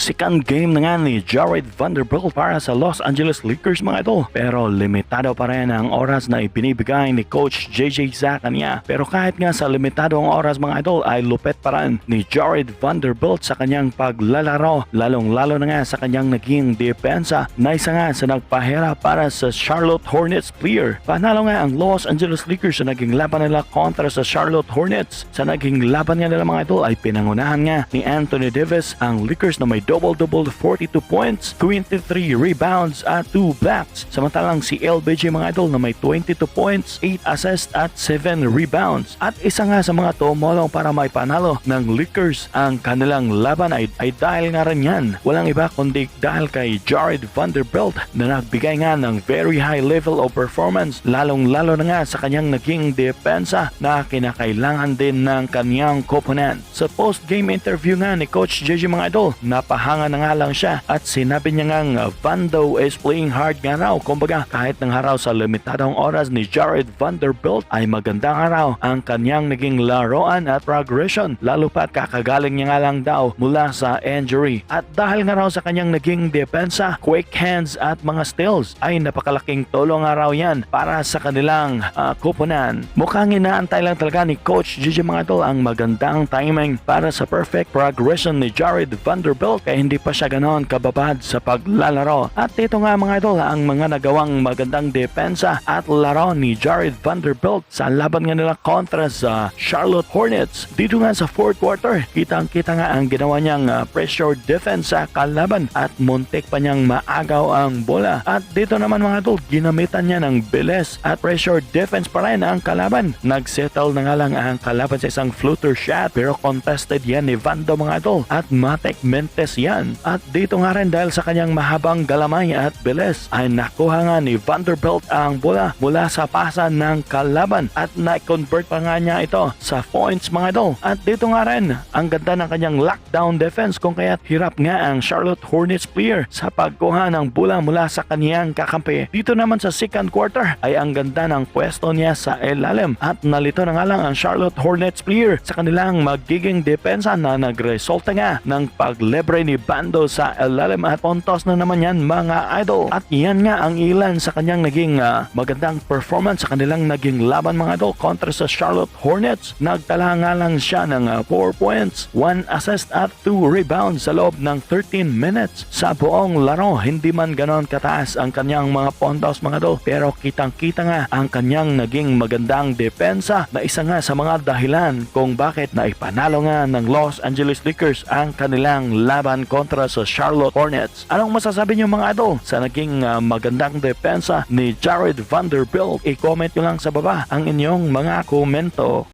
Second game na nga ni Jared Vanderbilt para sa Los Angeles Lakers mga idol. Pero limitado pa rin ang oras na ibinibigay ni Coach JJ sa kanya. Pero kahit nga sa limitadong oras mga idol ay lupet pa rin ni Jared Vanderbilt sa kanyang paglalaro. Lalong-lalo na nga sa kanyang naging depensa na isa nga sa nagpahirap para sa Charlotte Hornets player. Panalo nga ang Los Angeles Lakers sa naging laban nila kontra sa Charlotte Hornets. Sa naging laban nga nila mga idol ay pinangunahan nga ni Anthony Davis ang Lakers na may double-double 42 points, 23 rebounds at 2 blocks. Samantalang si LBJ mga idol na may 22 points, 8 assists at 7 rebounds. At isa nga sa mga tumulong para may panalo ng Lakers ang kanilang laban ay dahil nga rin yan. Walang iba kundi dahil kay Jared Vanderbilt na nagbigay nga ng very high level of performance, lalong-lalo na nga sa kanyang naging depensa na kinakailangan din ng kanyang koponan. Sa post-game interview nga ni Coach JJ mga idol, napahanga na nga lang siya at sinabi niya ngang Vando is playing hard nga raw. Kumbaga kahit ng araw sa limitadong oras ni Jared Vanderbilt ay magandang araw ang kanyang naging laruan at progression, lalo pat kakagaling niya nga lang daw mula sa injury. At dahil nga raw sa kanyang naging depensa, quick hands at mga steals ay napakalaking tulong nga raw yan para sa kanilang koponan. Mukhang inaantay lang talaga ni Coach JJ mga idol ang magandang timing para sa perfect progression ni Jared Vanderbilt kaya hindi pa siya ganon kababad sa paglalaro. At dito nga mga idol ang mga nagawang magandang depensa at laro ni Jared Vanderbilt sa laban nga nila kontra sa Charlotte Hornets. Dito nga sa fourth quarter, kitang-kita nga ang ginawa niyang pressure defense sa kalaban at muntik pa niyang maagaw ang bola. At dito naman mga idol, ginamitan niya ng bilis at pressure defense pa rin ang kalaban. Nagsettle na nga lang ang kalaban sa isang floater shot pero contested yan ni Vando mga idol at Matek Mentes yan. At dito nga rin dahil sa kanyang mahabang galamay at bilis ay nakuha nga ni Vanderbilt ang bola mula sa pasa ng kalaban at na-convert pa nga niya ito sa points mga idol. At dito nga rin ang ganda ng kanyang lockdown defense kung kaya't hirap nga ang Charlotte Hornets player sa pagkuha ng bola mula sa kaniyang kakampi. Dito naman sa second quarter ay ang ganda ng pwesto niya sa ilalim at nalito na nga lang ang Charlotte Hornets player sa kanilang magiging depensa na nagresulta nga ng paglebre ni Vando sa ilalim at puntos na naman yan mga idol. At yan nga ang ilan sa kanyang naging magandang performance sa kanilang naging laban mga idol kontra sa Charlotte Hornets. Nagtala nga lang siya ng 4 points, 1 assist at 2 rebounds sa loob ng 13 minutes. Sa buong laro, hindi man ganon kataas ang kanyang mga puntos mga idol pero kitang-kita nga ang kanyang naging magandang depensa na isa nga sa mga dahilan kung bakit na ipanalo nga ng Los Angeles Lakers ang kanilang laban kontra sa Charlotte Hornets. Anong masasabi niyo mga idol sa naging magandang depensa ni Jared Vanderbilt? I-comment nyo lang sa baba ang inyong mga komento.